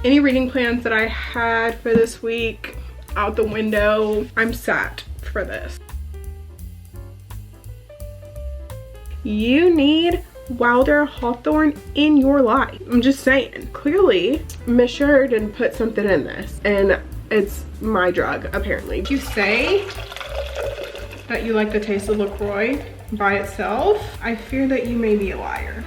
Any reading plans that I had for this week out the window. I'm sad for this. You need Wilder Hawthorne in your life. I'm just saying. Clearly, Miss Sure didn't put something in this, and it's my drug, apparently. You say that you like the taste of LaCroix by itself. I fear that you may be a liar.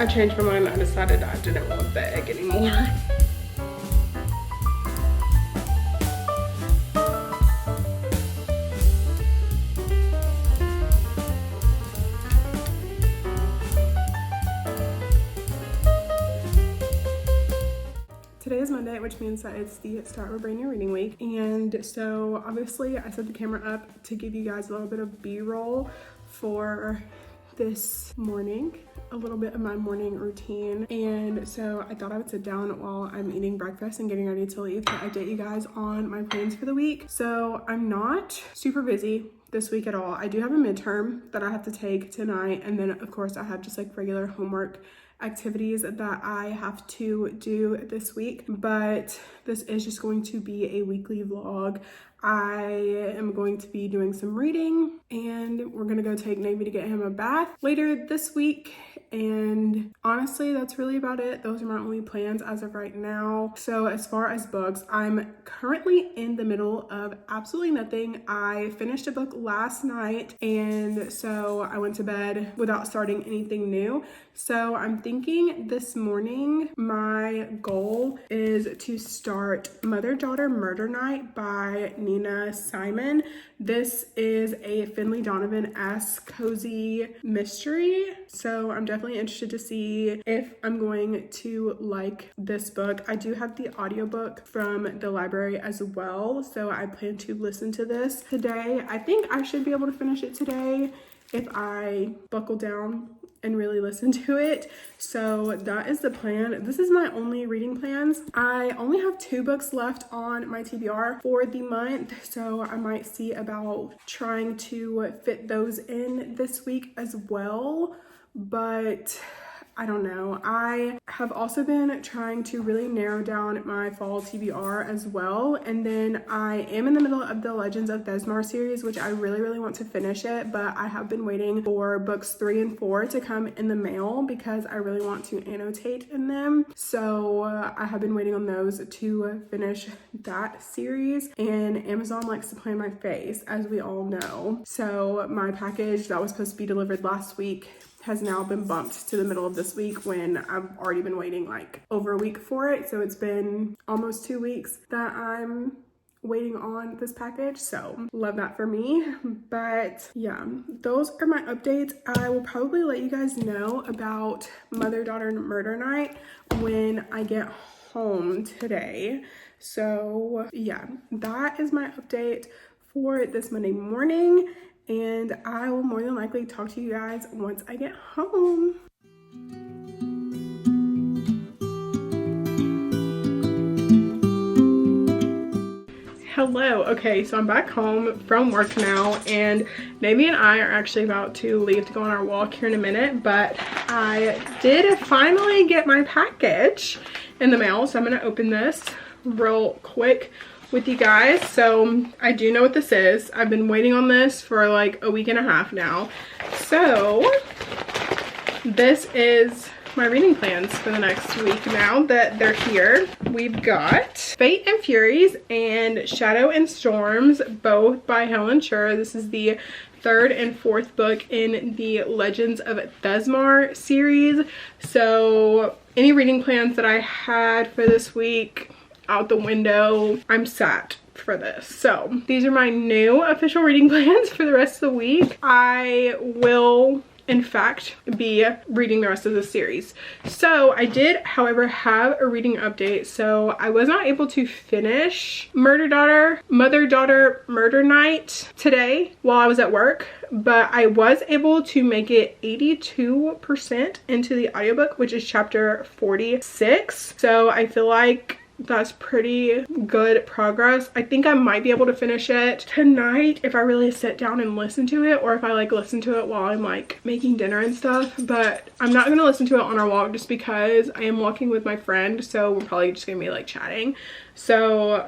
I changed my mind. I decided I didn't want the egg anymore. Today is Monday, which means that it's the start of a brand new reading week. And so obviously I set the camera up to give you guys a little bit of B-roll for this morning, a little bit of my morning routine. And so I thought I would sit down while I'm eating breakfast and getting ready to leave to update you guys on my plans for the week. So I'm not super busy this week at all. I do have a midterm that I have to take tonight, and then of course I have just like regular homework activities that I have to do this week, but this is just going to be a weekly vlog. I am going to be doing some reading, and we're gonna go take Navy to get him a bath later this week. And honestly, that's really about it. Those are my only plans as of right now. So as far as books, I'm currently in the middle of absolutely nothing. I finished a book last night, and so I went to bed without starting anything new. So I'm thinking this morning my goal is to start Mother-Daughter Murder Night by Nina Simon. This is a Finley Donovan-esque cozy mystery. So I'm definitely interested to see if I'm going to like this book. I do have the audiobook from the library as well, so I plan to listen to this today. I think I should be able to finish it today if I buckle down and really listen to it. So that is the plan. This is my only reading plans. I only have 2 books left on my TBR for the month, so I might see about trying to fit those in this week as well, but I don't know. I have also been trying to really narrow down my fall TBR as well. And then I am in the middle of the Legends of Thesmar series, which I really want to finish it, but I have been waiting for books 3 and 4 to come in the mail because I really want to annotate in them. So I have been waiting on those to finish that series, and Amazon likes to play in my face, as we all know. So my package that was supposed to be delivered last week has now been bumped to the middle of this week when I've already been waiting like over a week for it. So it's been almost 2 weeks that I'm waiting on this package, so love that for me. But yeah, those are my updates. I will probably let you guys know about Mother-Daughter Murder Night when I get home today. So yeah, that is my update for this Monday morning, and I will more than likely talk to you guys once I get home. Hello. Okay, so I'm back home from work now, and Navy and I are actually about to leave to go on our walk here in a minute, but I did finally get my package in the mail, so I'm gonna open this real quick with you guys. So I do know what this is. I've been waiting on this for like a week and a half now. So this is my reading plans for the next week now that they're here. We've got Fate and Furies and Shadow and Storms, both by Helen Shure. This is the 3rd and 4th book in the Legends of Thesmar series. So any reading plans that I had for this week out the window. I'm sad for this. So these are my new official reading plans for the rest of the week. I will in fact be reading the rest of the series. So I did, however, have a reading update. So I was not able to finish Mother Daughter Murder Night today while I was at work, but I was able to make it 82% into the audiobook, which is chapter 46. So I feel like that's pretty good progress. I think I might be able to finish it tonight if I really sit down and listen to it, or if I like listen to it while I'm like making dinner and stuff. But I'm not gonna listen to it on our walk just because I am walking with my friend, so we're probably just gonna be like chatting. So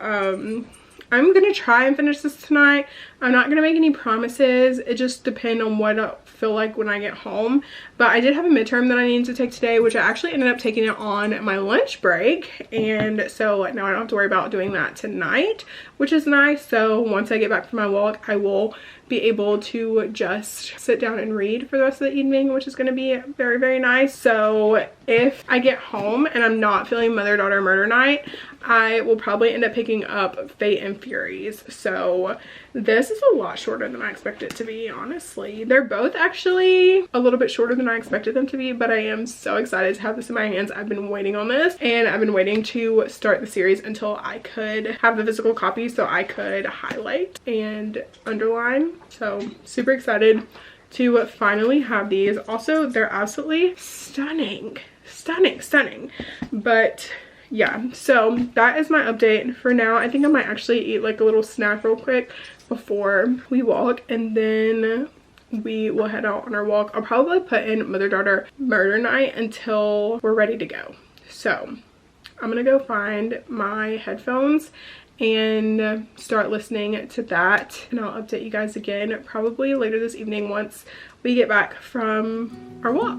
I'm gonna try and finish this tonight. I'm not gonna make any promises. It just depends on what I feel like when I get home. But I did have a midterm that I needed to take today, which I actually ended up taking it on my lunch break. And so now I don't have to worry about doing that tonight, which is nice. So once I get back from my walk, I will be able to just sit down and read for the rest of the evening, which is going to be very, very nice. So if I get home and I'm not feeling Mother Daughter Murder Night, I will probably end up picking up Fate and Furies. So this is a lot shorter than I expected it to be, honestly. They're both actually a little bit shorter than I expected them to be, but I am so excited to have this in my hands. I've been waiting on this, and I've been waiting to start the series until I could have the physical copy so I could highlight and underline. So super excited to finally have these. Also, they're absolutely stunning. But yeah, so that is my update for now. I think I might actually eat like a little snack real quick before we walk, and then we will head out on our walk. I'll probably put in Mother Daughter Murder Night until we're ready to go. So I'm gonna go find my headphones and start listening to that, and I'll update you guys again probably later this evening once we get back from our walk.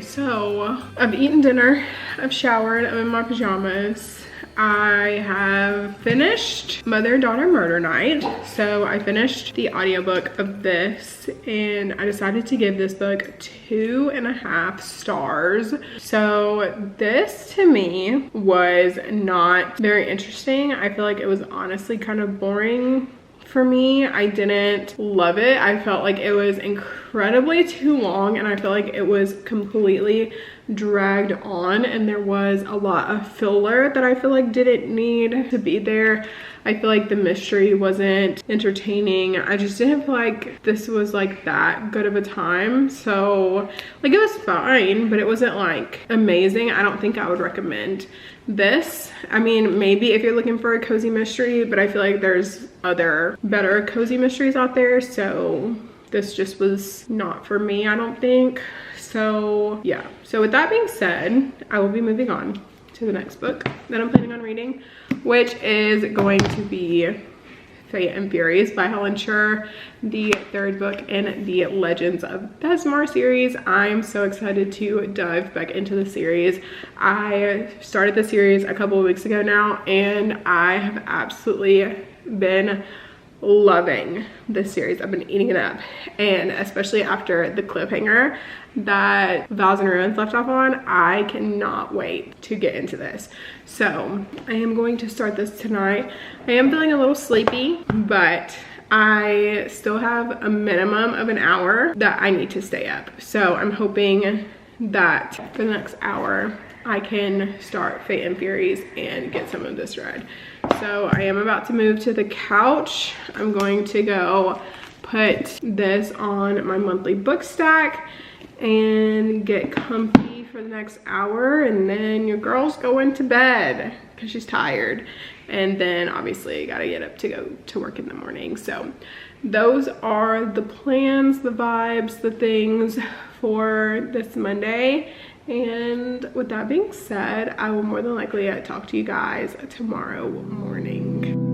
So I've eaten dinner, I've showered, I'm in my pajamas. I have finished Mother Daughter Murder Night. So I finished the audiobook of this, and I decided to give this book 2.5 stars. So this to me was not very interesting. I feel like it was honestly kind of boring for me. I didn't love it. I felt like it was incredibly too long, and I feel like it was completely dragged on, and there was a lot of filler that I feel like didn't need to be there. I feel like the mystery wasn't entertaining. I just didn't feel like this was like that good of a time. So like it was fine, but it wasn't like amazing. I don't think I would recommend this. I mean, maybe if you're looking for a cozy mystery, but I feel like there's other better cozy mysteries out there. So this just was not for me, I don't think. So yeah, so with that being said, I will be moving on to the next book that I'm planning on reading, which is going to be Fate and Furies by Helen Scher, the third book in the Legends of Besmar series. I'm so excited to dive back into the series. I started the series a couple of weeks ago now, and I have absolutely been loving this series. I've been eating it up, and especially after the cliffhanger that Vows and Ruins left off on, I cannot wait to get into this. So I am going to start this tonight. I am feeling a little sleepy, but I still have a minimum of an hour that I need to stay up. So I'm hoping that for the next hour I can start Fate and Furies and get some of this read. So I am about to move to the couch. I'm going to go put this on my monthly book stack and get comfy for the next hour, and then your girl's going to bed because she's tired. and then obviously I gotta get up to go to work in the morning. So those are the plans, the vibes, the things for this Monday. And with that being said, I will more than likely talk to you guys tomorrow morning.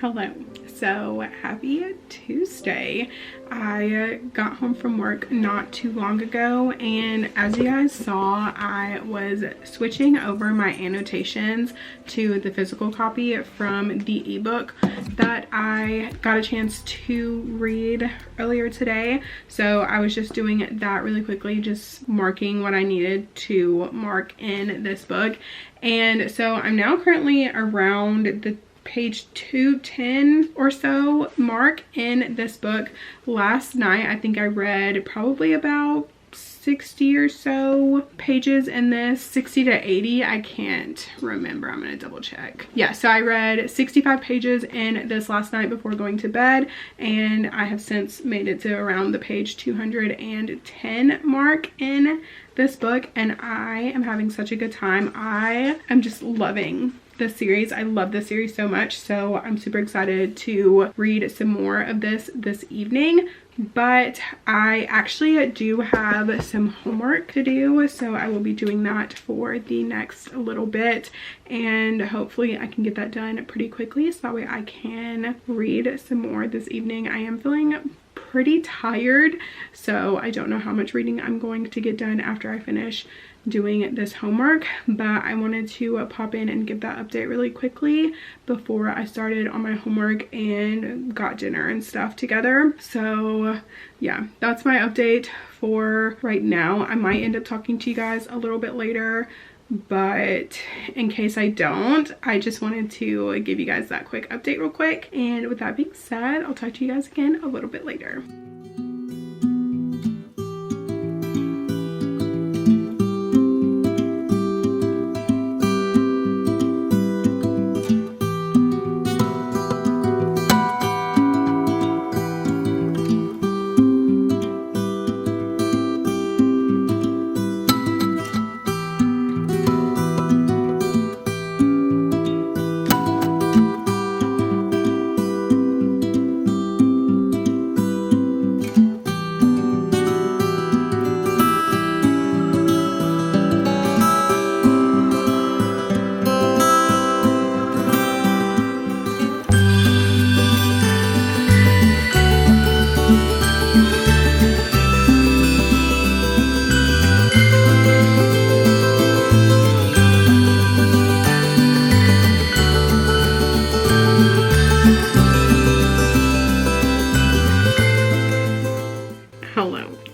Hello. So happy Tuesday. I got home from work not too long ago, and as you guys saw, I was switching over my annotations to the physical copy from the ebook that I got a chance to read earlier today. So I was just doing that really quickly, just marking what I needed to mark in this book. And so I'm now currently around the page 210 or so mark in this book. Last night I think I read probably about 60 or so pages in this, 60 to 80, I can't remember, I'm gonna double check. Yeah, so I read 65 pages in this last night before going to bed, and I have since made it to around the page 210 mark in this book, and I am having such a good time. I am just loving this series. I love this series so much, so I'm super excited to read some more of this evening. But I actually do have some homework to do, so I will be doing that for the next little bit, and hopefully I can get that done pretty quickly so that way I can read some more this evening. I am feeling pretty tired, so I don't know how much reading I'm going to get done after I finish doing this homework, but I wanted to pop in and give that update really quickly before I started on my homework and got dinner and stuff together. So yeah, that's my update for right now. I might end up talking to you guys a little bit later, but in case I don't, I just wanted to give you guys that quick update real quick. And with that being said, I'll talk to you guys again a little bit later.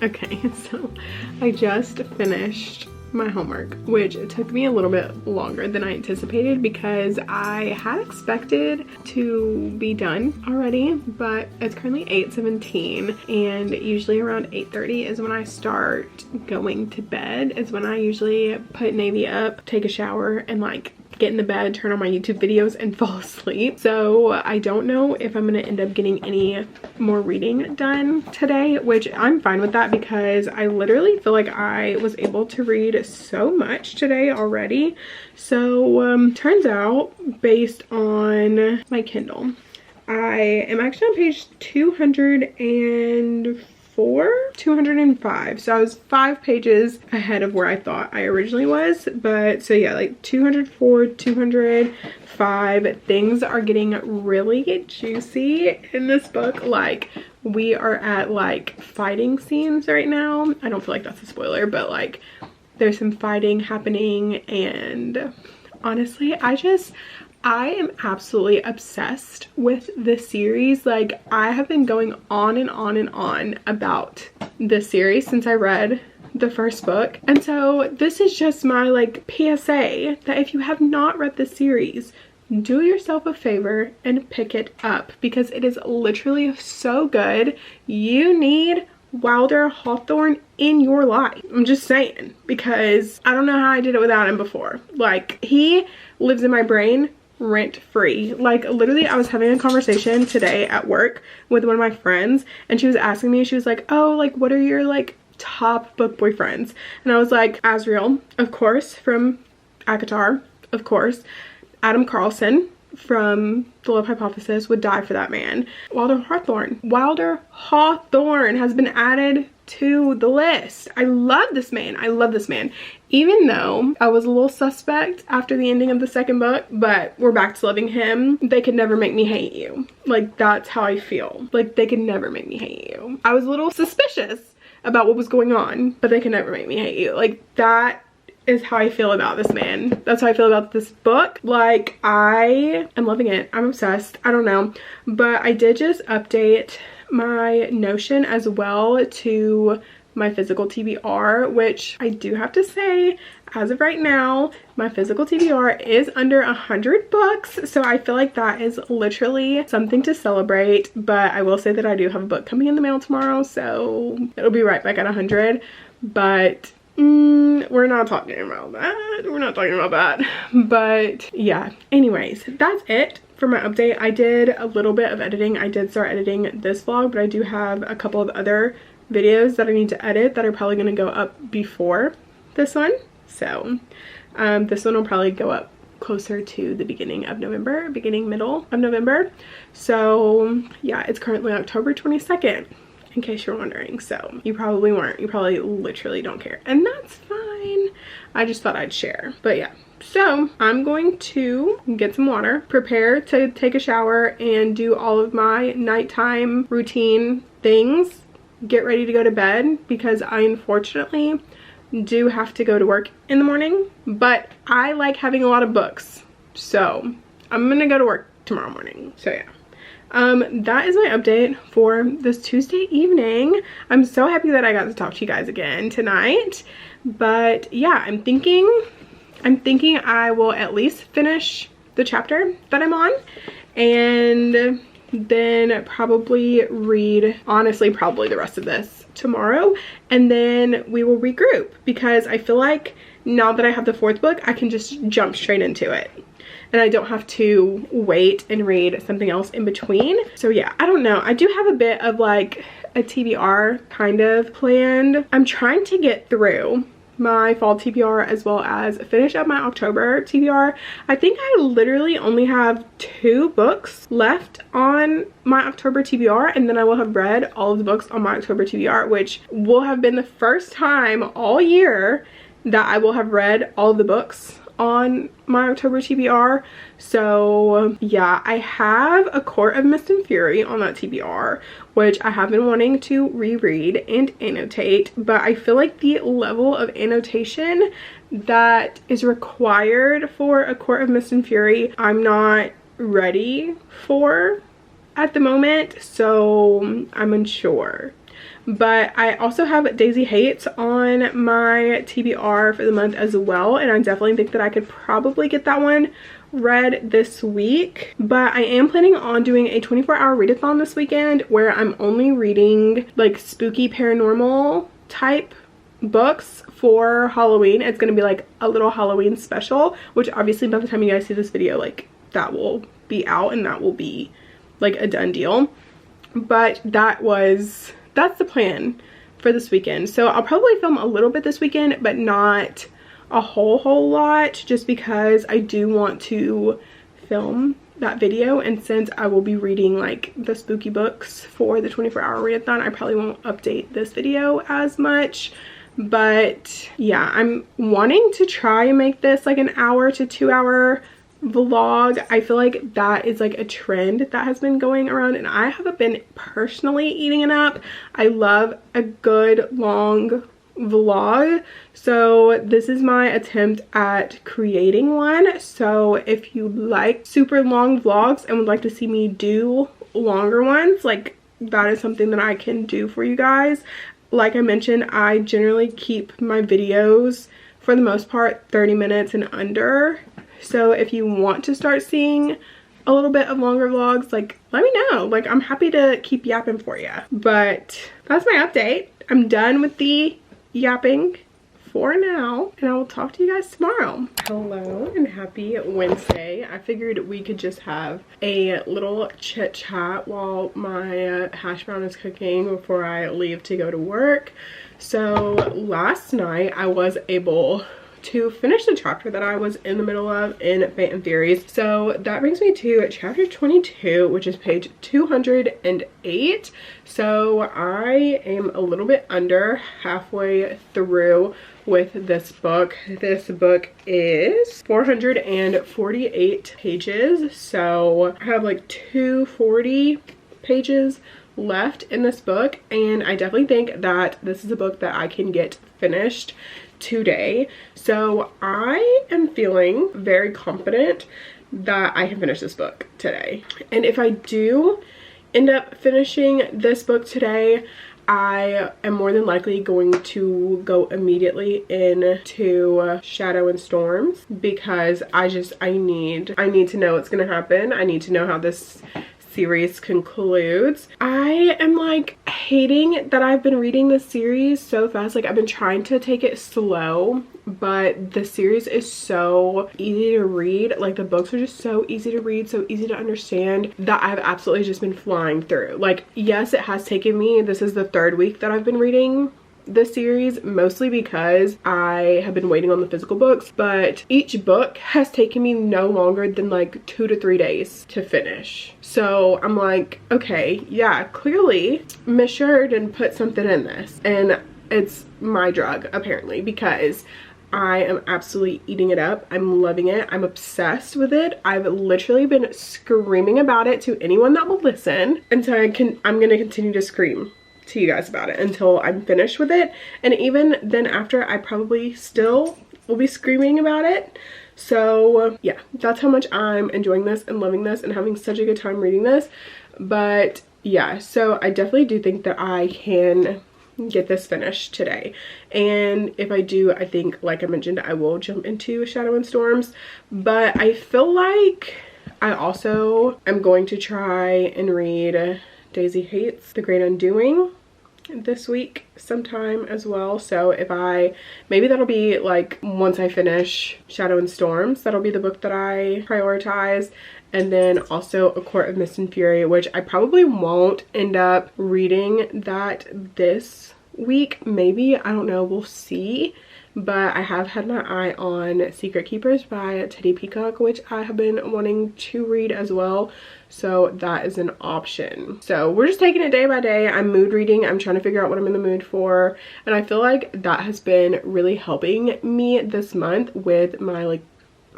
Okay, so I just finished my homework, which took me a little bit longer than I anticipated because I had expected to be done already, but it's currently 8:17, and usually around 8:30 is when I start going to bed, is when I usually put Navy up, take a shower, and like get in the bed, turn on my YouTube videos, and fall asleep. So I don't know if I'm gonna end up getting any more reading done today, which I'm fine with that because I literally feel like I was able to read so much today already. So turns out, based on my Kindle, I am actually on page 204 205. So I was 5 pages ahead of where I thought I originally was. But so yeah, like 204, 205. Things are getting really juicy in this book. Like, we are at like fighting scenes right now. I don't feel like that's a spoiler, but like there's some fighting happening, and honestly, I am absolutely obsessed with this series. Like, I have been going on and on and on about this series since I read the first book. And so this is just my like PSA that if you have not read this series, do yourself a favor and pick it up, because it is literally so good. You need Wilder Hawthorne in your life. I'm just saying, because I don't know how I did it without him before. Like, he lives in my brain rent free. Like, literally, I was having a conversation today at work with one of my friends, and she was asking me, she was like, oh, like, what are your like top book boyfriends? And I was like, Asriel, of course, from ACOTAR, of course. Adam Carlson from The Love Hypothesis, would die for that man. Wilder Hawthorne has been added to the list. I love this man. I love this man. Even though I was a little suspect after the ending of the second book, but we're back to loving him. They could never make me hate you. Like, that's how I feel. Like, they could never make me hate you. I was a little suspicious about what was going on, but they can never make me hate you. Like, that is how I feel about this man. That's how I feel about this book. Like, I am loving it. I'm obsessed. I don't know. But I did just update my Notion as well to my physical TBR, which I do have to say, as of right now, my physical TBR is under 100 books. So I feel like that is literally something to celebrate. But I will say that I do have a book coming in the mail tomorrow, so it'll be right back at 100. But we're not talking about that. We're not talking about that. But yeah, anyways, that's it for my update. I did a little bit of editing. I did start editing this vlog, but I do have a couple of other videos that I need to edit that are probably going to go up before this one. So this one will probably go up closer to the beginning of November, middle of November. So yeah, it's currently October 22nd. In case you're wondering. So you probably weren't. You probably literally don't care. And that's fine. I just thought I'd share. But yeah. So I'm going to get some water, prepare to take a shower, and do all of my nighttime routine things. Get ready to go to bed, because I unfortunately do have to go to work in the morning. But I like having a lot of books. So I'm gonna go to work tomorrow morning. So yeah. That is my update for this Tuesday evening. I'm so happy that I got to talk to you guys again tonight. But yeah, I'm thinking I will at least finish the chapter that I'm on, and then probably read, honestly, probably the rest of this tomorrow, and then we will regroup, because I feel like now that I have the 4th book, I can just jump straight into it. And I don't have to wait and read something else in between. So yeah, I don't know. I do have a bit of like a TBR kind of planned. I'm trying to get through my fall TBR as well as finish up my October TBR. I think I literally only have 2 books left on my October TBR, and then I will have read all of the books on my October TBR, which will have been the first time all year that I will have read all of the books on my October TBR. So yeah, I have A Court of Mist and Fury on that TBR, which I have been wanting to reread and annotate, but I feel like the level of annotation that is required for A Court of Mist and Fury, I'm not ready for at the moment, so I'm unsure. But I also have Daisy Hates on my TBR for the month as well, and I definitely think that I could probably get that one read this week. But I am planning on doing a 24-hour readathon this weekend, where I'm only reading like spooky paranormal type books for Halloween. It's gonna be like a little Halloween special, which obviously by the time you guys see this video, like that will be out and that will be like a done deal. But that's the plan for this weekend. So I'll probably film a little bit this weekend, but not a whole lot, just because I do want to film that video, and since I will be reading like the spooky books for the 24-hour readathon, I probably won't update this video as much. But yeah, I'm wanting to try and make this like an hour to 2 hour vlog. I feel like that is like a trend that has been going around, and I haven't been personally eating it up. I love a good long vlog, so this is my attempt at creating one. So if you like super long vlogs and would like to see me do longer ones, like that is something that I can do for you guys. Like I mentioned, I generally keep my videos for the most part 30 minutes and under. So if you want to start seeing a little bit of longer vlogs, like let me know. Like I'm happy to keep yapping for you. But that's my update. I'm done with the yapping for now, and I will talk to you guys tomorrow. Hello and happy Wednesday. I figured we could just have a little chit chat while my hash brown is cooking before I leave to go to work. So last night I was able to finish the chapter that I was in the middle of in Phantom Theories. So that brings me to chapter 22, which is page 208. So I am a little bit under halfway through with this book. This book is 448 pages. So I have like 240 pages left in this book, and I definitely think that this is a book that I can get finished today. So I am feeling very confident that I can finish this book today. And if I do end up finishing this book today, I am more than likely going to go immediately into Shadow and Storms, because I need to know what's gonna happen. I need to know how this series concludes. I am like hating that I've been reading this series so fast. Like I've been trying to take it slow, but the series is so easy to read. Like the books are just so easy to read, so easy to understand, that I've absolutely just been flying through. Like yes, it has taken me, this is the 3rd week that I've been reading this series, mostly because I have been waiting on the physical books, but each book has taken me no longer than like 2 to 3 days to finish. So I'm like, okay, yeah, clearly Miss Sheridan put something in this, and it's my drug apparently, because I am absolutely eating it up. I'm loving it. I'm obsessed with it. I've literally been screaming about it to anyone that will listen, and so I'm gonna continue to scream to you guys about it until I'm finished with it. And even then after, I probably still will be screaming about it. So yeah, that's how much I'm enjoying this and loving this and having such a good time reading this. But yeah, so I definitely do think that I can get this finished today. And if I do, I think, like I mentioned, I will jump into Shadow and Storms. But I feel like I also am going to try and read Daisy Hates The Great Undoing this week sometime as well. So if maybe that'll be like once I finish Shadow and Storms, that'll be the book that I prioritize. And then also A Court of Mist and Fury, which I probably won't end up reading that this week. Maybe, I don't know, we'll see. But I have had my eye on Secret Keepers by Teddy Peacock, which I have been wanting to read as well. So that is an option. So we're just taking it day by day. I'm mood reading. I'm trying to figure out what I'm in the mood for. And I feel like that has been really helping me this month with my like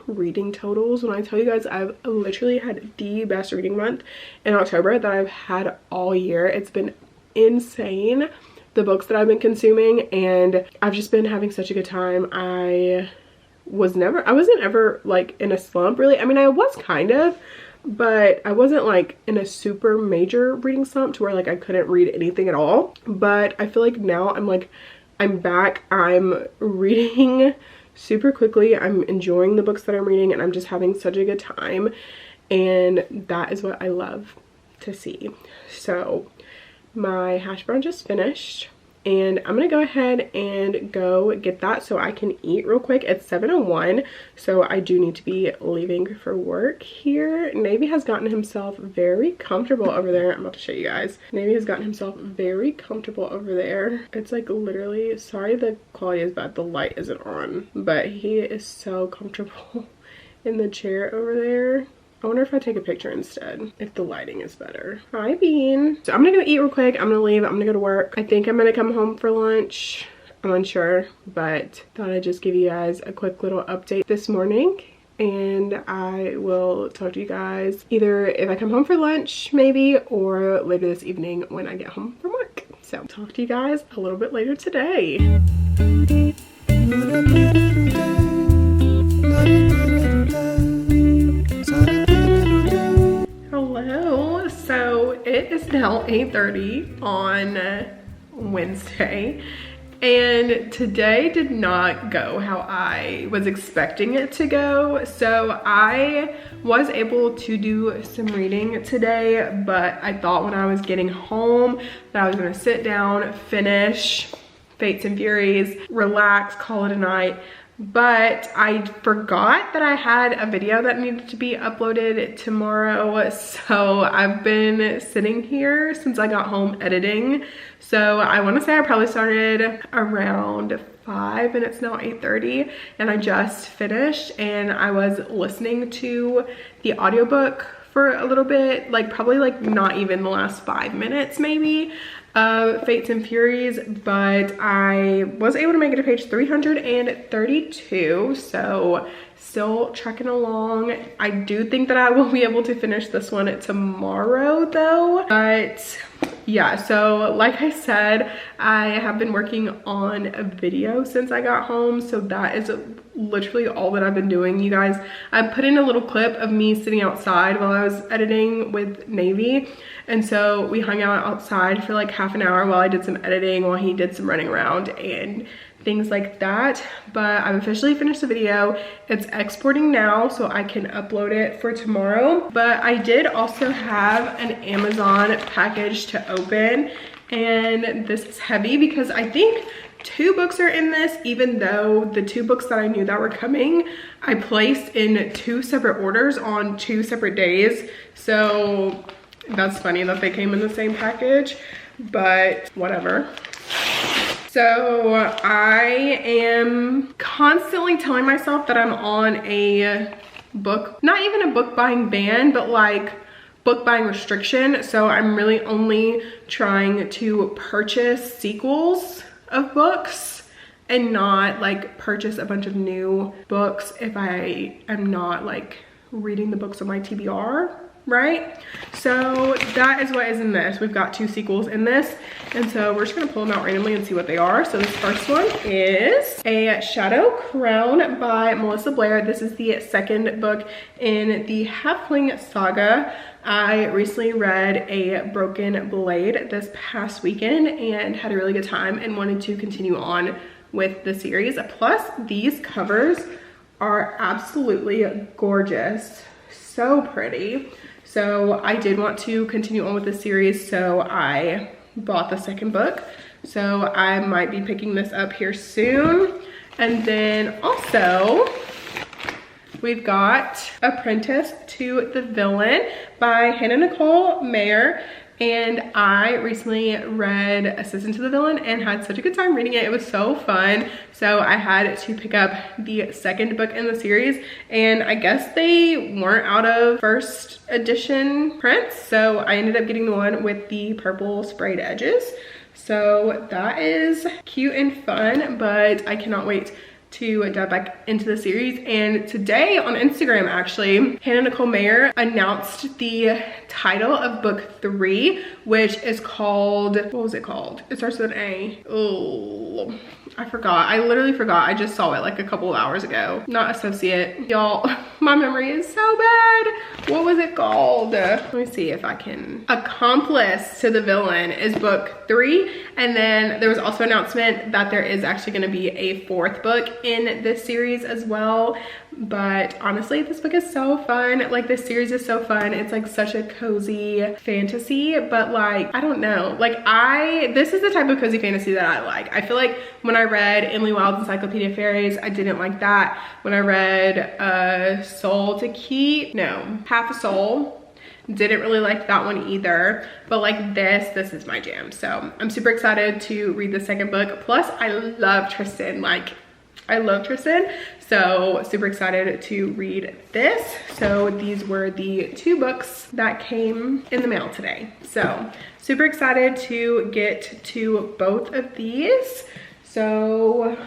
reading totals. When I tell you guys, I've literally had the best reading month in October that I've had all year. It's been insane, the books that I've been consuming, and I've just been having such a good time. I wasn't ever like in a slump really. I mean, I was kind of, but I wasn't like in a super major reading slump to where like I couldn't read anything at all. But I feel like now I'm back. I'm reading super quickly. I'm enjoying the books that I'm reading, and I'm just having such a good time, and that is what I love to see. So my hash brown just finished, and I'm gonna go ahead and go get that so I can eat real quick. It's 7:01, so I do need to be leaving for work here. Navy has gotten himself very comfortable over there. I'm about to show you guys. Navy has gotten himself very comfortable over there. It's like literally, sorry the quality is bad, the light isn't on, but he is so comfortable in the chair over there. I wonder if I take a picture instead, if the lighting is better. Hi, Bean. So I'm gonna go eat real quick. I'm gonna leave. I'm gonna go to work. I think I'm gonna come home for lunch. I'm unsure, but thought I'd just give you guys a quick little update this morning. And I will talk to you guys either if I come home for lunch maybe, or later this evening when I get home from work. So talk to you guys a little bit later today. Hello. So it is now 8:30 on Wednesday. And today did not go how I was expecting it to go. So I was able to do some reading today, but I thought when I was getting home that I was gonna sit down, finish Fates and Furies, relax, call it a night. But I forgot that I had a video that needed to be uploaded tomorrow. So I've been sitting here since I got home editing. So I want to say I probably started around 5 and it's now 8:30 and I just finished, and I was listening to the audiobook for a little bit, like probably like not even the last 5 minutes maybe, of Fates and Furies, but I was able to make it to page 332, so still trekking along. I do think that I will be able to finish this one tomorrow though, but yeah, so like I said, I have been working on a video since I got home, so that is literally all that I've been doing, you guys. I put in a little clip of me sitting outside while I was editing with Navy, and so we hung out outside for like half an hour while I did some editing, while he did some running around and things like that. But I've officially finished the video. It's exporting now so I can upload it for tomorrow. But I did also have an Amazon package to open, and this is heavy because I think 2 books are in this, even though the 2 books that I knew that were coming, I placed in 2 separate orders on 2 separate days. So that's funny that they came in the same package, but whatever. So I am constantly telling myself that I'm on a book, not even a book buying ban, but like book buying restriction. So I'm really only trying to purchase sequels of books and not like purchase a bunch of new books if I am not like reading the books on my TBR, right? So that is what is in this. We've got 2 sequels in this, and so we're just gonna pull them out randomly and see what they are. So this first one is A Shadow Crown by Melissa Blair. This is the 2nd book in the Halfling saga. I recently read A Broken Blade this past weekend and had a really good time and wanted to continue on with the series. Plus, these covers are absolutely gorgeous. So pretty. So I did want to continue on with the series, so I bought the 2nd book. So I might be picking this up here soon. And then also, we've got Apprentice to the Villain by Hannah Nicole Mayer. And I recently read Assistant to the Villain and had such a good time reading it. It was so fun. So I had to pick up the 2nd book in the series, and I guess they weren't out of 1st edition prints. So I ended up getting the one with the purple sprayed edges. So that is cute and fun, but I cannot wait to dive back into the series. And today on Instagram, actually, Hannah Nicole Mayer announced the title of book 3, which is called, what was it called? It starts with an A. Oh, I forgot. I literally forgot. I just saw it like a couple of hours ago. Not Associate. Y'all, my memory is so bad. What was it called? Let me see if I can. Accomplice to the Villain is book 3. And then there was also an announcement that there is actually going to be a 4th book in this series as well. But honestly, this book is so fun. Like, this series is so fun. It's like such a cozy fantasy, but like, I don't know, like this is the type of cozy fantasy that I like. I feel like when I read Emily Wilde's Encyclopedia of Fairies, I didn't like that. When I read Soul to Keep, no, Half a Soul, didn't really like that one either. But like this is my jam. So I'm super excited to read the 2nd book. Plus I love Tristan, like I love Tristan. So super excited to read this. So these were the 2 books that came in the mail today. So super excited to get to both of these. So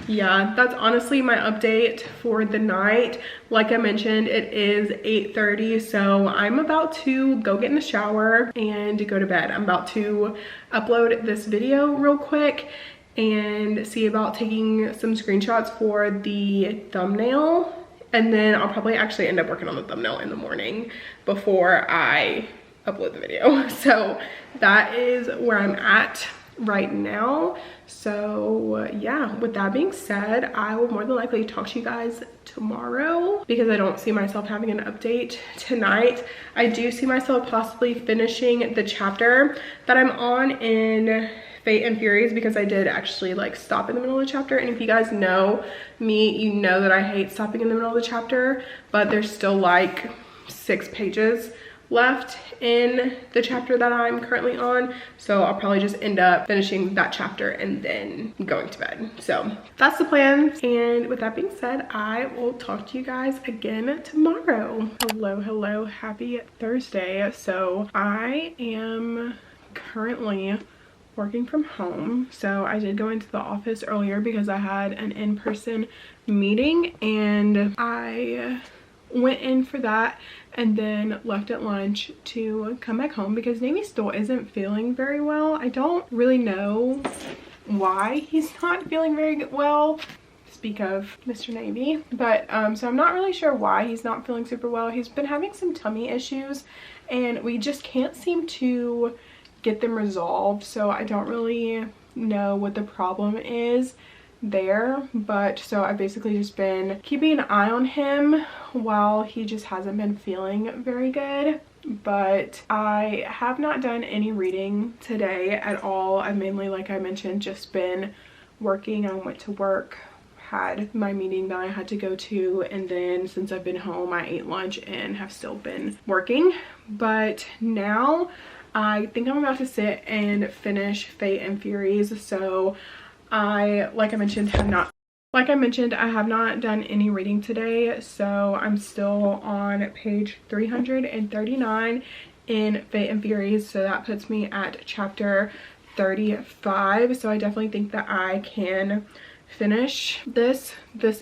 yeah, that's honestly my update for the night. Like I mentioned, it is 8:30, so I'm about to go get in the shower and go to bed. I'm about to upload this video real quick and see about taking some screenshots for the thumbnail, and then I'll probably actually end up working on the thumbnail in the morning before I upload the video. So that is where I'm at right now. So yeah, with that being said, I will more than likely talk to you guys tomorrow because I don't see myself having an update tonight. I do see myself possibly finishing the chapter that I'm on in Fate and Furies, because I did actually like stop in the middle of the chapter. And if you guys know me, you know that I hate stopping in the middle of the chapter, but there's still like 6 pages left in the chapter that I'm currently on, so I'll probably just end up finishing that chapter and then going to bed. So that's the plan, and with that being said, I will talk to you guys again tomorrow. Hello, happy Thursday. So I am currently working from home. So I did go into the office earlier because I had an in-person meeting, and I went in for that and then left at lunch to come back home because Navy still isn't feeling very well. I don't really know why he's not feeling very well. Speak of Mr. Navy, but so I'm not really sure why he's not feeling super well. He's been having some tummy issues and we just can't seem to get them resolved, so I don't really know what the problem is there. But so I've basically just been keeping an eye on him while he just hasn't been feeling very good. But I have not done any reading today at all. I've mainly, like I mentioned, just been working. I went to work, had my meeting that I had to go to, and then since I've been home I ate lunch and have still been working. But now I think I'm about to sit and finish Fate and Furies. So like I mentioned, I have not done any reading today, so I'm still on page 339 in Fate and Furies, so that puts me at chapter 35. So I definitely think that I can finish this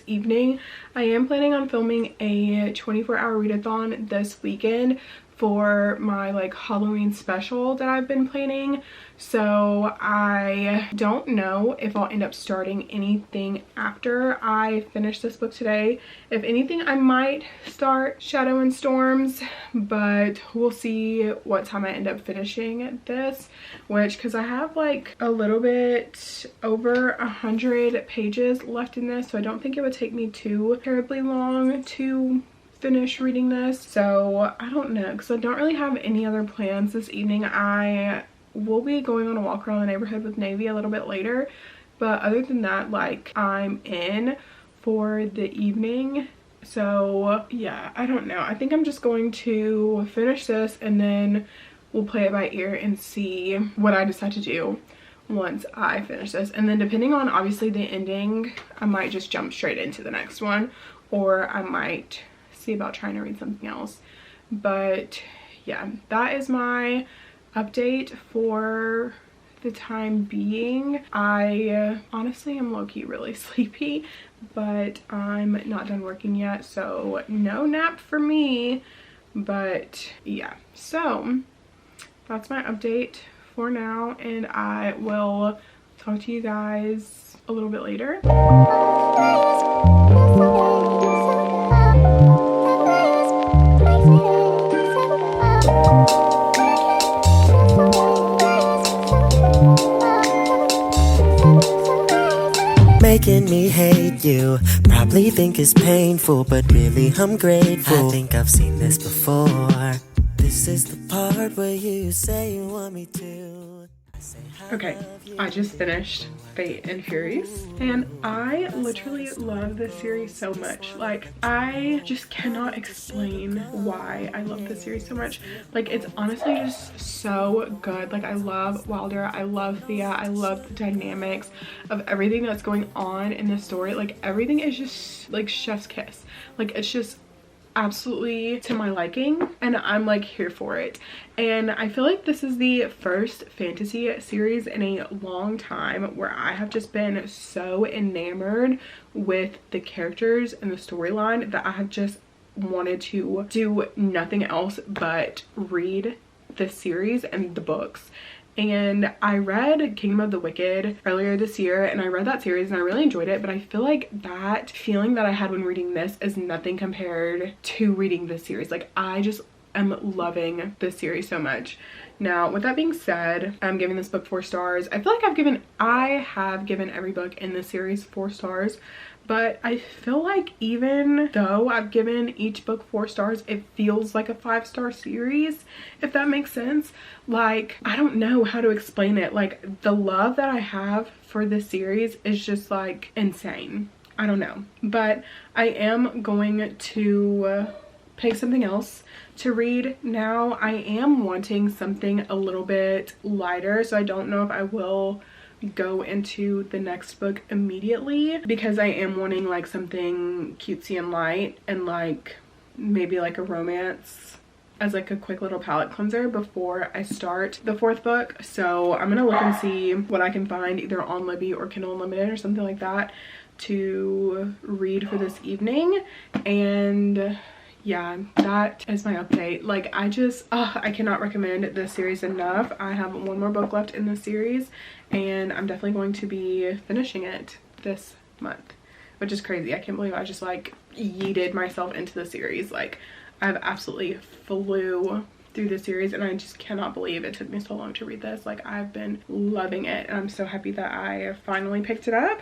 evening. I am planning on filming a 24-hour readathon this weekend for my like Halloween special that I've been planning. So I don't know if I'll end up starting anything after I finish this book today. If anything, I might start Shadow and Storms, but we'll see what time I end up finishing this, which, because I have like a little bit over 100 pages left in this, so I don't think it would take me too terribly long to finish reading this. So I don't know, because I don't really have any other plans this evening. I will be going on a walk around the neighborhood with Navy a little bit later, but other than that, like, I'm in for the evening. So yeah, I don't know. I think I'm just going to finish this and then we'll play it by ear and see what I decide to do once I finish this. And then depending on obviously the ending, I might just jump straight into the next one, or I might see about trying to read something else. But yeah, that is my update for the time being. I honestly am low-key really sleepy, but I'm not done working yet, so no nap for me. But yeah, so that's my update for now, and I will talk to you guys a little bit later. Making me hate you, probably think it's painful, but really I'm grateful. I think I've seen this before. This is the part where you say you want me to. Okay, I just finished Fate and Furies, and I literally love this series so much. Like, I just cannot explain why I love this series so much. Like, it's honestly just so good. Like, I love Wilder, I love Thea, I love the dynamics of everything that's going on in the story. Like, everything is just like chef's kiss. Like, it's just absolutely to my liking, and I'm like here for it. And I feel like this is the first fantasy series in a long time where I have just been so enamored with the characters and the storyline that I have just wanted to do nothing else but read the series and the books. And I read Kingdom of the Wicked earlier this year, and I read that series and I really enjoyed it, but I feel like that feeling that I had when reading this is nothing compared to reading this series. Like, I just am loving this series so much. Now, with that being said, I'm giving this book 4 stars. I feel like I have given every book in this series 4 stars, but I feel like even though I've given each book 4 stars, it feels like a 5-star series, if that makes sense. Like, I don't know how to explain it. Like, the love that I have for this series is just like insane. I don't know, but I am going to pick something else to read now. I am wanting something a little bit lighter, so I don't know if I will go into the next book immediately, because I am wanting like something cutesy and light, and like maybe like a romance as like a quick little palette cleanser before I start the 4th book. So I'm gonna look and see what I can find either on Libby or Kindle Unlimited or something like that to read for this evening. And yeah, that is my update. Like, I cannot recommend this series enough. I have one more book left in this series, and I'm definitely going to be finishing it this month, which is crazy. I can't believe I just like yeeted myself into the series. Like, I've absolutely flew through the series, and I just cannot believe it took me so long to read this. Like, I've been loving it, and I'm so happy that I finally picked it up.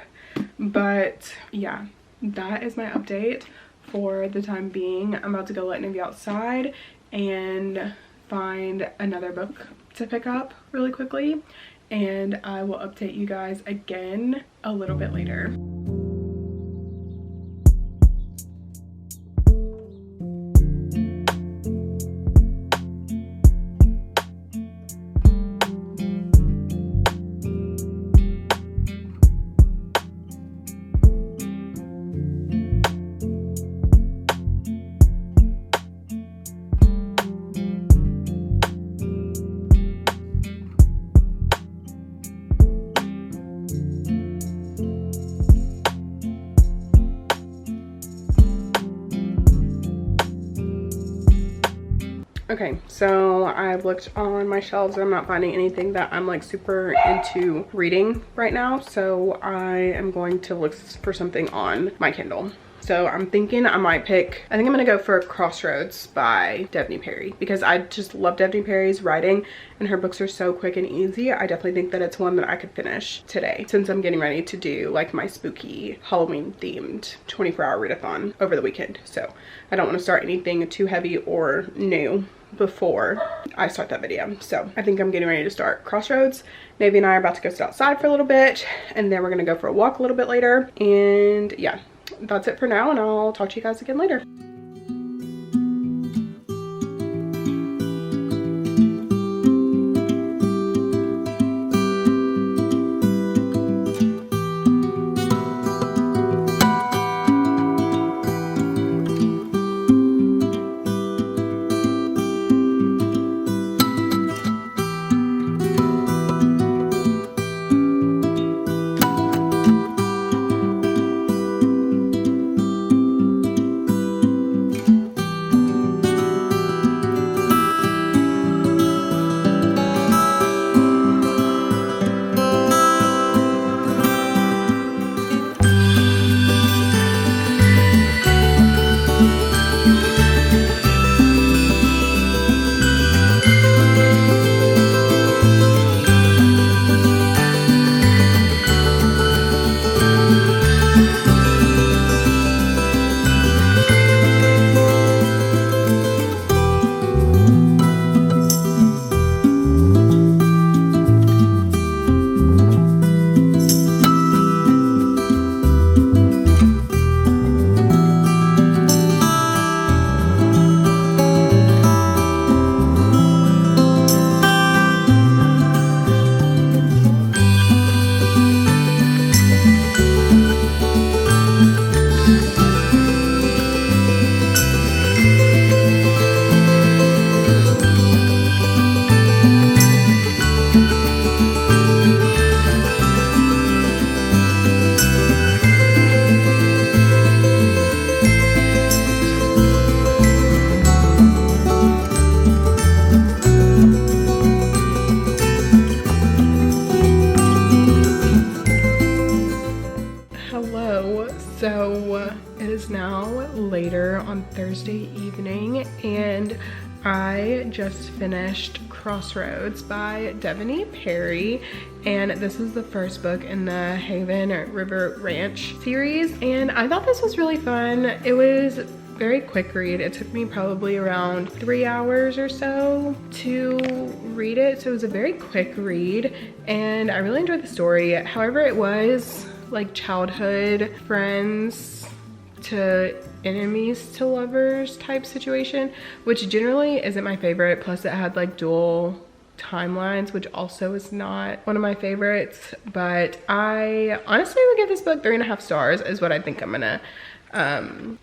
But yeah, that is my update for the time being. I'm about to go let Navy outside and find another book to pick up really quickly, and I will update you guys again a little bit later. Okay, so I've looked on my shelves and I'm not finding anything that I'm like super into reading right now. So I am going to look for something on my Kindle. So I'm thinking I think I'm gonna go for Crossroads by Devney Perry, because I just love Devney Perry's writing and her books are so quick and easy. I definitely think that it's one that I could finish today, since I'm getting ready to do like my spooky Halloween themed 24-hour readathon over the weekend. So I don't want to start anything too heavy or new before I start that video. So I think I'm getting ready to start Crossroads. Navy and I are about to go sit outside for a little bit, and then we're gonna go for a walk a little bit later. And yeah, that's it for now, and I'll talk to you guys again later. and I just finished Crossroads by Devoney Perry, and this is the first book in the Haven River Ranch series, and I thought this was really fun. It was very quick read. It took me probably around 3 hours or so to read it, so it was a very quick read, and I really enjoyed the story. However, it was like childhood friends to enemies to lovers type situation, which generally isn't my favorite. Plus it had like dual timelines, which also is not one of my favorites. But I honestly would give this book 3.5 stars is what I think I'm gonna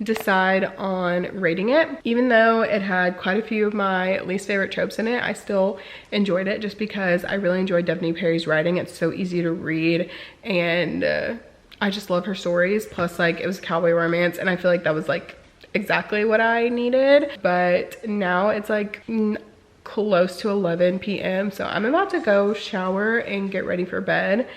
decide on rating it. Even though it had quite a few of my least favorite tropes in it, I still enjoyed it just because I really enjoyed Devoney Perry's writing. It's so easy to read, and I just love her stories. Plus, like, it was a cowboy romance, and I feel like that was like exactly what I needed. But now it's like close to 11 p.m. so I'm about to go shower and get ready for bed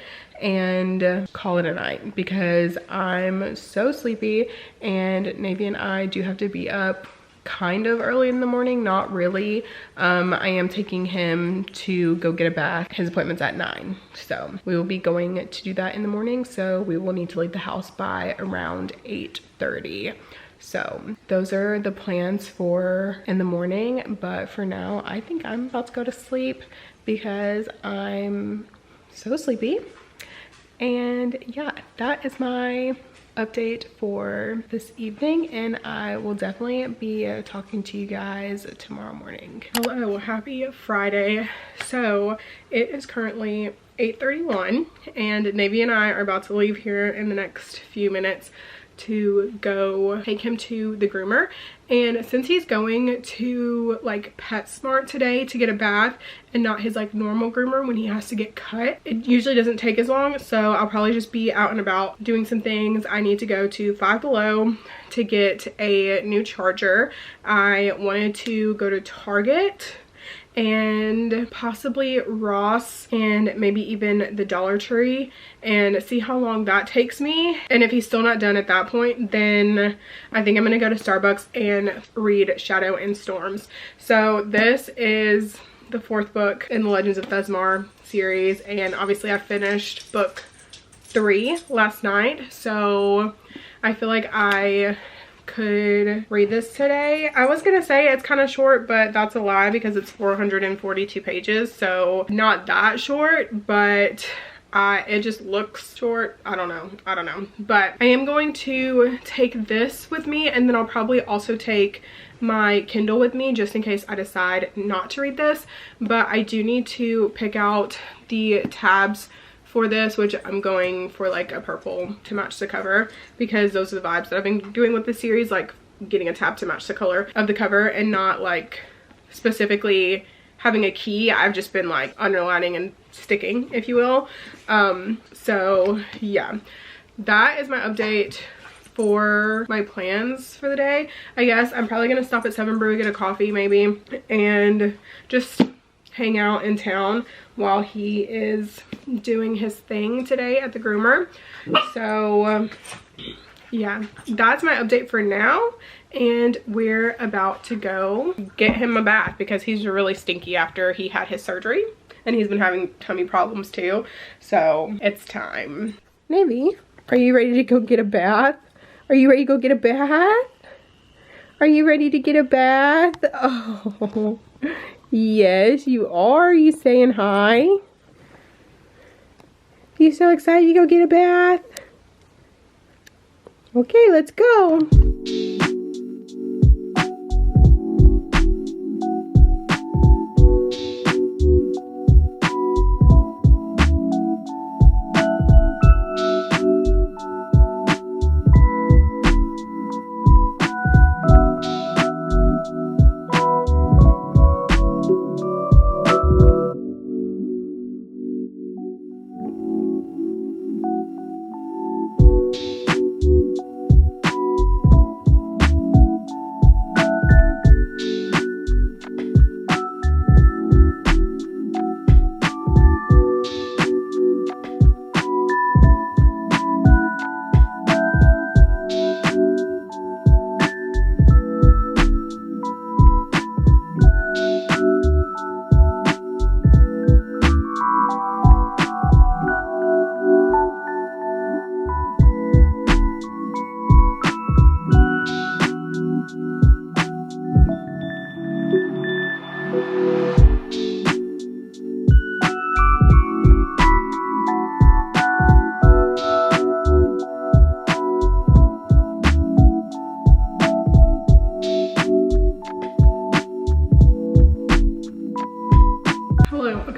and call it a night because I'm so sleepy, and Navy and I do have to be up kind of early in the morning. Not really. I am taking him to go get a bath. His appointment's at 9, so we will be going to do that in the morning, so we will need to leave the house by around 8:30. So those are the plans for in the morning, but for now I think I'm about to go to sleep because I'm so sleepy. And yeah, that is my update for this evening, and I will definitely be talking to you guys tomorrow morning. Hello, happy Friday. So it is currently 8:31, and Navy and I are about to leave here in the next few minutes to go take him to the groomer. And since he's going to like PetSmart today to get a bath and not his like normal groomer when he has to get cut, it usually doesn't take as long, so I'll probably just be out and about doing some things. I need to go to Five Below to get a new charger. I wanted to go to Target and possibly Ross and maybe even the Dollar Tree and see how long that takes me. And if he's still not done at that point, then I think I'm gonna go to Starbucks and read Shadow and Storms. So this is the 4th book in the Legends of Thesmar series, and obviously I finished book 3 last night, so I feel like I could read this today. I was gonna say it's kind of short, but that's a lie because it's 442 pages, so not that short, but it just looks short. I don't know, but I am going to take this with me, and then I'll probably also take my Kindle with me just in case I decide not to read this. But I do need to pick out the tabs for this, which I'm going for like a purple to match the cover, because those are the vibes that I've been doing with this series, like getting a tab to match the color of the cover and not like specifically having a key. I've just been like underlining and sticking, if you will. So yeah, that is my update for my plans for the day. I guess I'm probably gonna stop at 7 Brew, get a coffee maybe, and just hang out in town while he is doing his thing today at the groomer. So yeah, that's my update for now, and we're about to go get him a bath because he's really stinky after he had his surgery, and he's been having tummy problems too, so it's time. Navy, are you ready to go get a bath? Are you ready to go get a bath? Are you ready to get a bath? Oh, yes, you are. Are you saying hi? Are you so excited to go get a bath? Okay, let's go.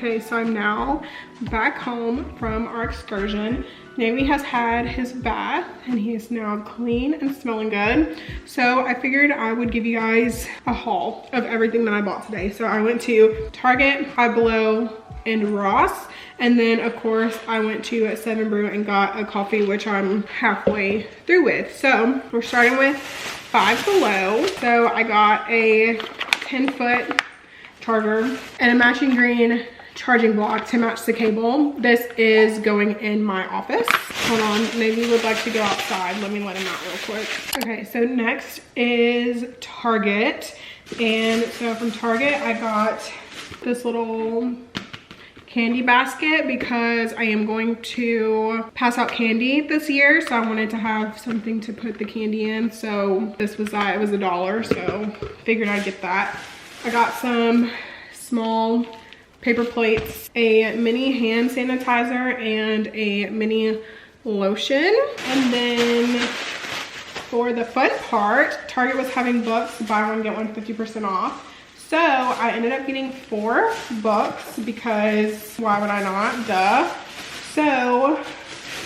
Okay, so I'm now back home from our excursion. Navy has had his bath and he is now clean and smelling good. So I figured I would give you guys a haul of everything that I bought today. So I went to Target, Five Below, and Ross. And then of course I went to 7 Brew and got a coffee, which I'm halfway through with. So we're starting with Five Below. So I got a 10-foot charger and a matching green charging block to match the cable. This is going in my office. Hold on, maybe would like to go outside. Let me let him out real quick. Okay, so next is Target. And so from Target, I got this little candy basket because I am going to pass out candy this year. So I wanted to have something to put the candy in. So this was that, it was $1. So figured I'd get that. I got some small paper plates, a mini hand sanitizer, and a mini lotion. And then for the fun part, Target was having books, buy one, get one 50% off. So I ended up getting 4 books because why would I not? Duh. So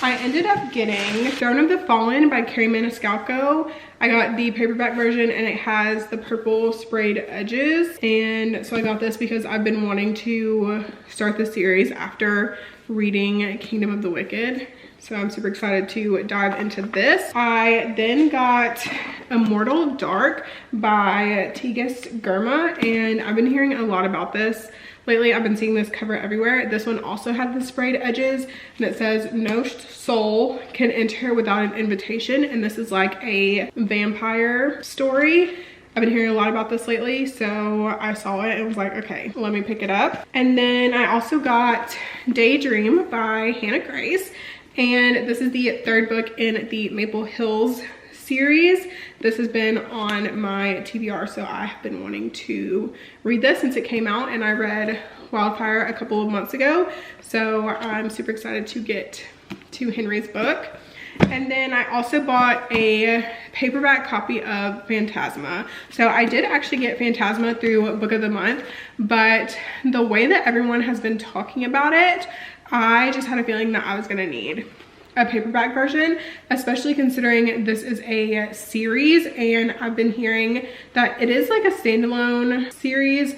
I ended up getting Throne of the Fallen by Carrie Maniscalco. I got the paperback version and it has the purple sprayed edges. And so I got this because I've been wanting to start the series after reading Kingdom of the Wicked. So I'm super excited to dive into this. I then got Immortal Dark by Tigist Germa, and I've been hearing a lot about this. Lately, I've been seeing this cover everywhere. This one also had the sprayed edges, and it says, "No soul can enter without an invitation." And this is like a vampire story. I've been hearing a lot about this lately, so I saw it and was like, okay, let me pick it up. And then I also got Daydream by Hannah Grace. And this is the 3rd book in the Maple Hills series. This has been on my TBR, so I have been wanting to read this since it came out, and I read Wildfire a couple of months ago. So I'm super excited to get to Henry's book. And then I also bought a paperback copy of Phantasma. So I did actually get Phantasma through Book of the Month, but the way that everyone has been talking about it, I just had a feeling that I was gonna need a paperback version, especially considering this is a series, and I've been hearing that it is like a standalone series,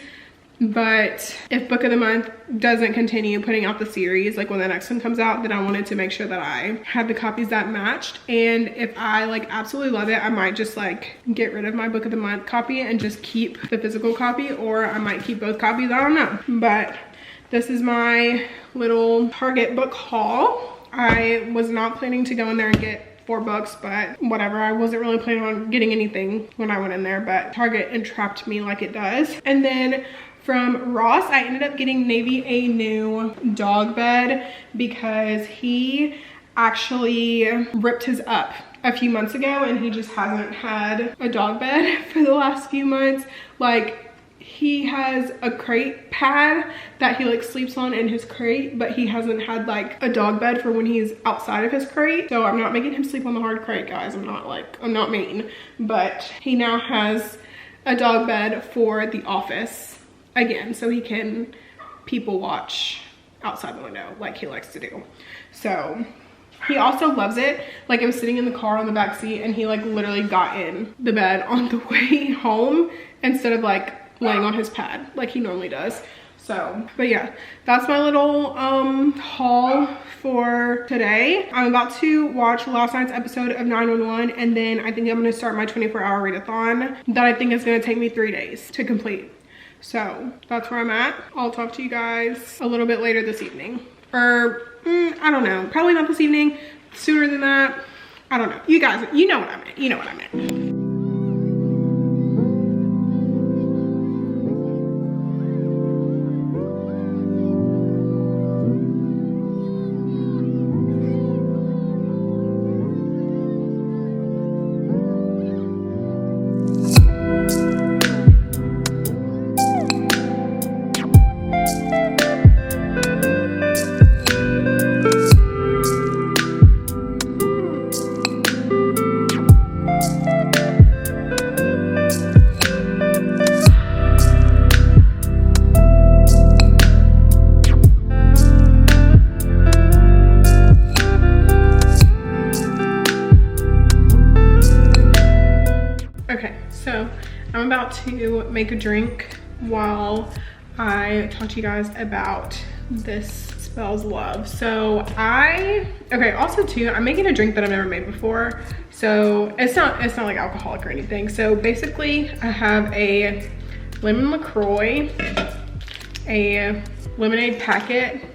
but if Book of the Month doesn't continue putting out the series, like when the next one comes out, then I wanted to make sure that I had the copies that matched. And if I like absolutely love it, I might just like get rid of my Book of the Month copy and just keep the physical copy, or I might keep both copies, I don't know. But this is my little Target book haul. I was not planning to go in there and get 4 books, but whatever. I wasn't really planning on getting anything when I went in there, but Target entrapped me like it does. And then from Ross, I ended up getting Navy a new dog bed because he actually ripped his up a few months ago, and he just hasn't had a dog bed for the last few months. Like, he has a crate pad that he like sleeps on in his crate, but he hasn't had like a dog bed for when he's outside of his crate. So I'm not making him sleep on the hard crate, guys. I'm not mean, but he now has a dog bed for the office again, so he can people watch outside the window like he likes to do. So he also loves it. Like, I was sitting in the car on the back seat and he like literally got in the bed on the way home instead of like laying on his pad like he normally does. So, but yeah, that's my little haul for today. I'm about to watch last night's episode of 911, and then I think I'm gonna start my 24-hour readathon that I think is gonna take me 3 days to complete. So that's where I'm at. I'll talk to you guys a little bit later this evening, or I don't know, probably not this evening, sooner than that. I don't know. You guys, you know what I meant. You know what I meant. make a drink while I talk to you guys about this Spells Love. So also too, I'm making a drink that I've never made before. So it's not like alcoholic or anything. So basically I have a lemon LaCroix, a lemonade packet,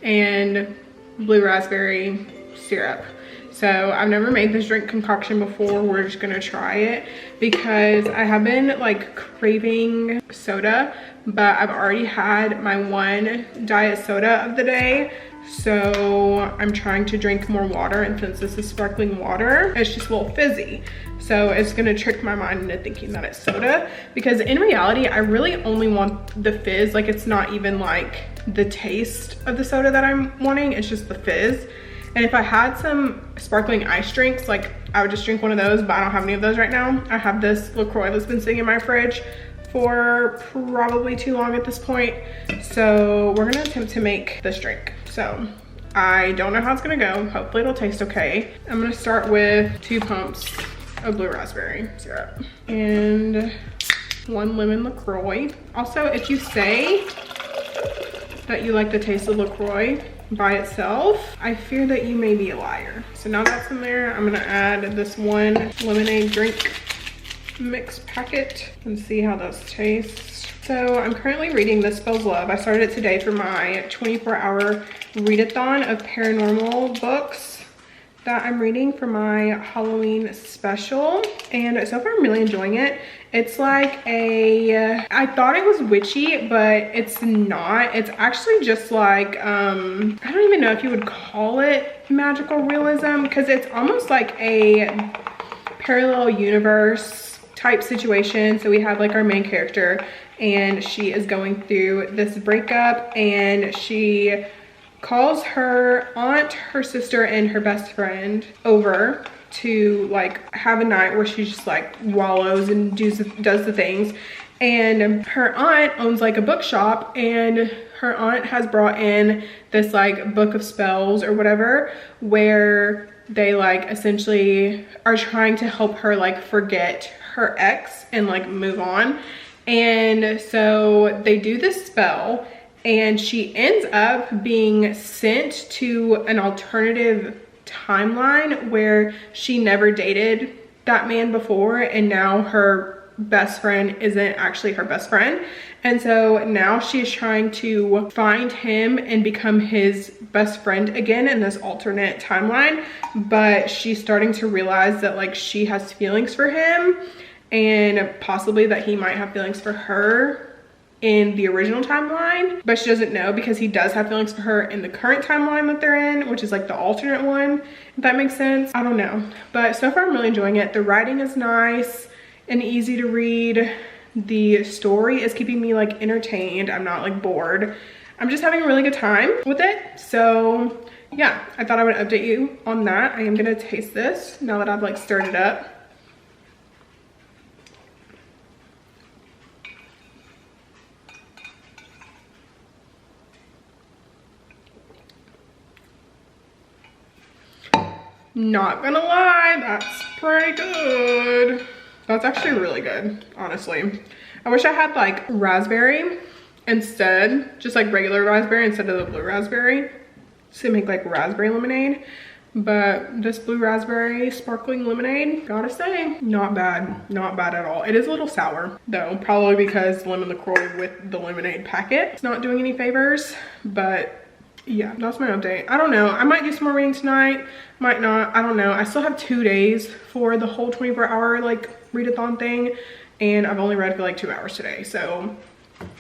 and blue raspberry syrup. So I've never made this drink concoction before. We're just gonna try it because I have been like craving soda, but I've already had my one diet soda of the day. So I'm trying to drink more water, and since this is sparkling water, it's just a little fizzy. So it's gonna trick my mind into thinking that it's soda, because in reality, I really only want the fizz. Like, it's not even like the taste of the soda that I'm wanting, it's just the fizz. And if I had some sparkling ice drinks, like I would just drink one of those, but I don't have any of those right now. I have this LaCroix that's been sitting in my fridge for probably too long at this point. So we're gonna attempt to make this drink. So I don't know how it's gonna go. Hopefully it'll taste okay. I'm gonna start with 2 pumps of blue raspberry syrup and 1 lemon LaCroix. Also, if you say that you like the taste of LaCroix by itself, I fear that you may be a liar. So now that's in there, I'm gonna add this 1 lemonade drink mix packet and see how those taste. So I'm currently reading this Spells Love. I started it today for my 24-hour readathon of paranormal books that I'm reading for my Halloween special, and so far I'm really enjoying it. It's like I thought it was witchy, but it's not. It's actually just like, I don't even know if you would call it magical realism, because it's almost like a parallel universe type situation. So we have like our main character, and she is going through this breakup, and she calls her aunt, her sister, and her best friend over to like have a night where she just like wallows and does the things. And her aunt owns like a bookshop, and her aunt has brought in this like book of spells or whatever, where they like essentially are trying to help her like forget her ex and like move on. And so they do this spell, and she ends up being sent to an alternative timeline where she never dated that man before, and now her best friend isn't actually her best friend. And so now she is trying to find him and become his best friend again in this alternate timeline, but she's starting to realize that like she has feelings for him, and possibly that he might have feelings for her in the original timeline, but she doesn't know because he does have feelings for her in the current timeline that they're in, which is like the alternate one, if that makes sense. I don't know, but so far I'm really enjoying it. The writing is nice and easy to read. The story is keeping me like entertained. I'm not like bored. I'm just having a really good time with it. So yeah, I thought I would update you on that. I am gonna taste this now that I've like stirred it up. Not gonna lie, that's pretty good. That's actually really good, honestly. I wish I had like raspberry instead, just like regular raspberry instead of the blue raspberry, to make like raspberry lemonade. But this blue raspberry sparkling lemonade, gotta say, not bad, not bad at all. It is a little sour though, probably because lemon LaCroix with the lemonade packet, it's not doing any favors, but yeah, that's my update. I don't know, I might do some more reading tonight, might not, I don't know. I still have 2 days for the whole 24-hour like readathon thing, and I've only read for like 2 hours today. So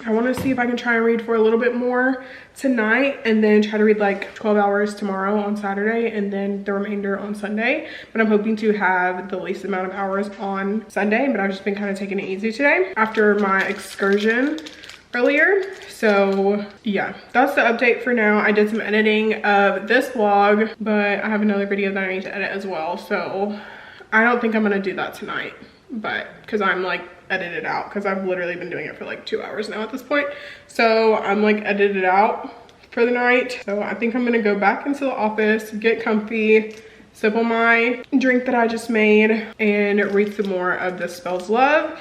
I want to see if I can try and read for a little bit more tonight, and then try to read like 12 hours tomorrow on Saturday, and then the remainder on Sunday. But I'm hoping to have the least amount of hours on Sunday, but I've just been kind of taking it easy today after my excursion earlier. So yeah, that's the update for now. I did some editing of this vlog, but I have another video that I need to edit as well. So I don't think I'm gonna do that tonight, but because I'm like edited out, because I've literally been doing it for like 2 hours now at this point. So I'm like edited out for the night. So I think I'm gonna go back into the office, get comfy, sip on my drink that I just made, and read some more of this Spells Love.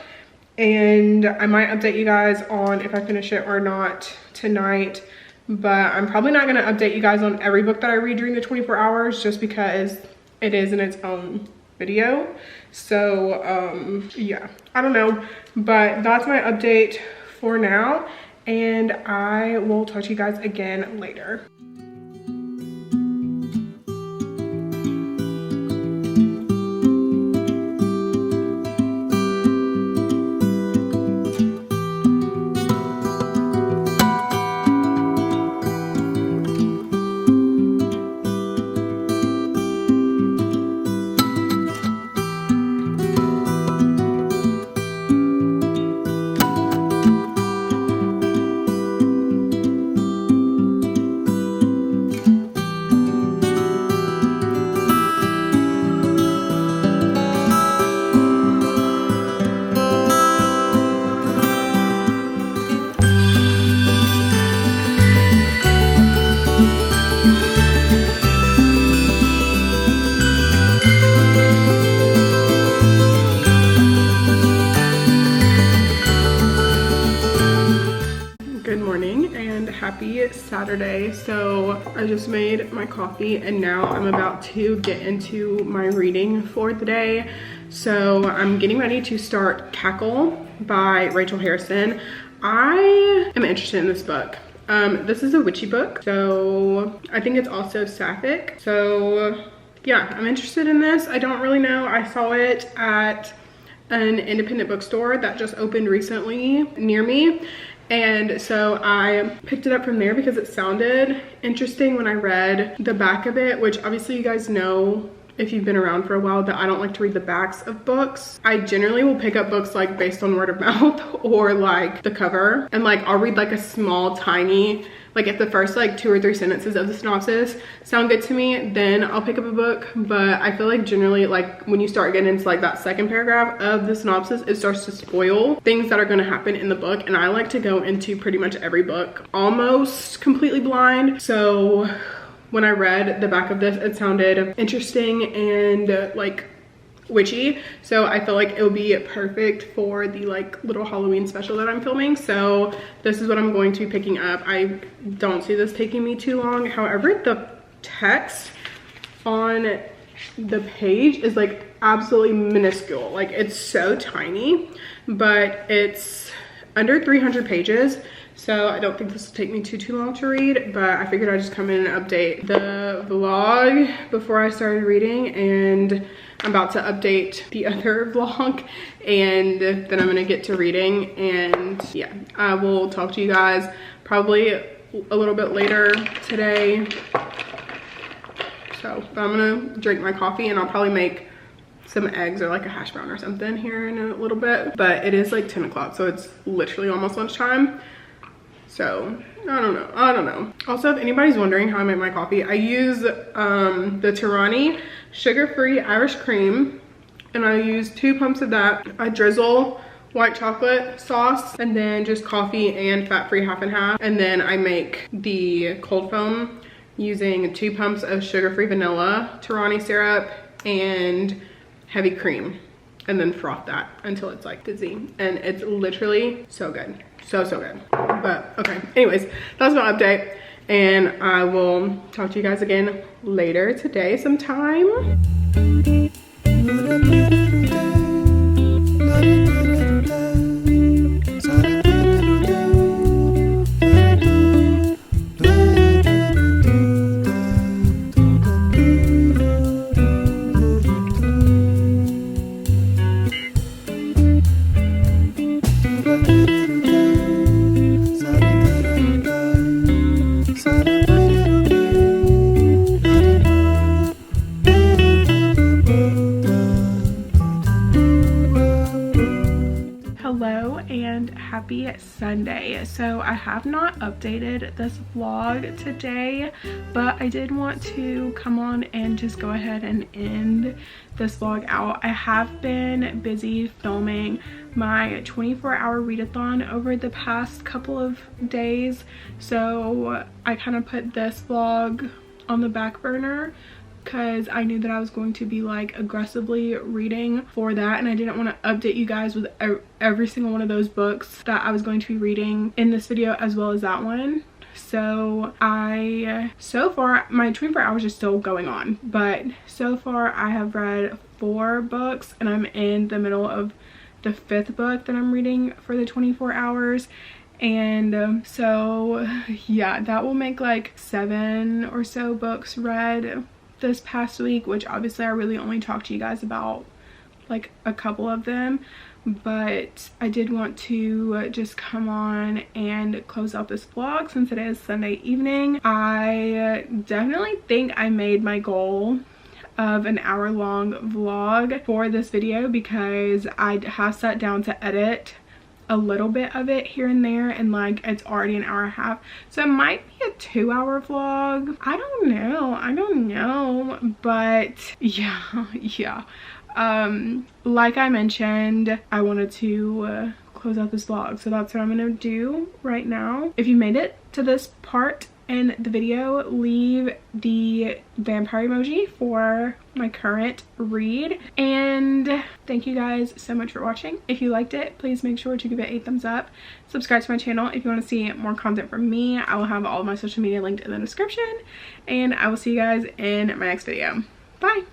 and I might update you guys on if I finish it or not tonight. But I'm probably not gonna update you guys on every book that I read during the 24 hours just because it is in its own video. So yeah, I don't know, but that's my update for now, and I will talk to you guys again later. Happy Saturday. So I just made my coffee and now I'm about to get into my reading for the day. So I'm getting ready to start Cackle by Rachel Harrison. I am interested in this book. This is a witchy book, so I think it's also sapphic. So yeah, I'm interested in this. I don't really know. I saw it at an independent bookstore that just opened recently near me. And so I picked it up from there because it sounded interesting when I read the back of it, which obviously you guys know if you've been around for a while that I don't like to read the backs of books. I generally will pick up books like based on word of mouth or like the cover, and like I'll read like a small tiny, like if the first like 2 or 3 sentences of the synopsis sound good to me, then I'll pick up a book. But I feel like generally like when you start getting into like that second paragraph of the synopsis, it starts to spoil things that are going to happen in the book, and I like to go into pretty much every book almost completely blind. So when I read the back of this, it sounded interesting and like witchy, so I feel like it would be perfect for the like little Halloween special that I'm filming. So this is what I'm going to be picking up. I don't see this taking me too long. However, the text on the page is like absolutely minuscule. Like it's so tiny, but it's under 300 pages. So I don't think this will take me too long to read, but I figured I'd just come in and update the vlog before I started reading, and I'm about to update the other vlog, and then I'm gonna get to reading. And yeah, I will talk to you guys probably a little bit later today. So I'm gonna drink my coffee and I'll probably make some eggs or like a hash brown or something here in a little bit. But it is like 10 o'clock, so it's literally almost lunchtime. So I don't know. Also, if anybody's wondering how I make my coffee, I use the Tirani sugar-free Irish cream, and I use 2 pumps of that. I drizzle white chocolate sauce and then just coffee and fat-free half and half, and then I make the cold foam using 2 pumps of sugar-free vanilla, Tirani syrup, and heavy cream, and then froth that until it's like fizzy, and it's literally so good. So good. But okay, anyways, that's my update, and I will talk to you guys again later today sometime. Happy Sunday. So I have not updated this vlog today, but I did want to come on and just go ahead and end this vlog out. I have been busy filming my 24-hour readathon over the past couple of days, so I kind of put this vlog on the back burner. because I knew that I was going to be like aggressively reading for that, and I didn't want to update you guys with every single one of those books that I was going to be reading in this video as well as that one. So so far my 24 hours is still going on, but so far I have read 4 books and I'm in the middle of the 5th book that I'm reading for the 24 hours. And so yeah, that will make like 7 or so books read this past week, which obviously I really only talked to you guys about like a couple of them, but I did want to just come on and close out this vlog since it is Sunday evening. I definitely think I made my goal of an hour-long vlog for this video, because I have sat down to edit a little bit of it here and there, and like it's already an hour and a half, so it might be a 2-hour vlog. I don't know, but yeah. Like I mentioned, I wanted to close out this vlog, so that's what I'm gonna do right now. If you made it to this part in the video, leave the vampire emoji for my current read, and thank you guys so much for watching. If you liked it, please make sure to give it a thumbs up, subscribe to my channel if you want to see more content from me. I will have all of my social media linked in the description, and I will see you guys in my next video. Bye.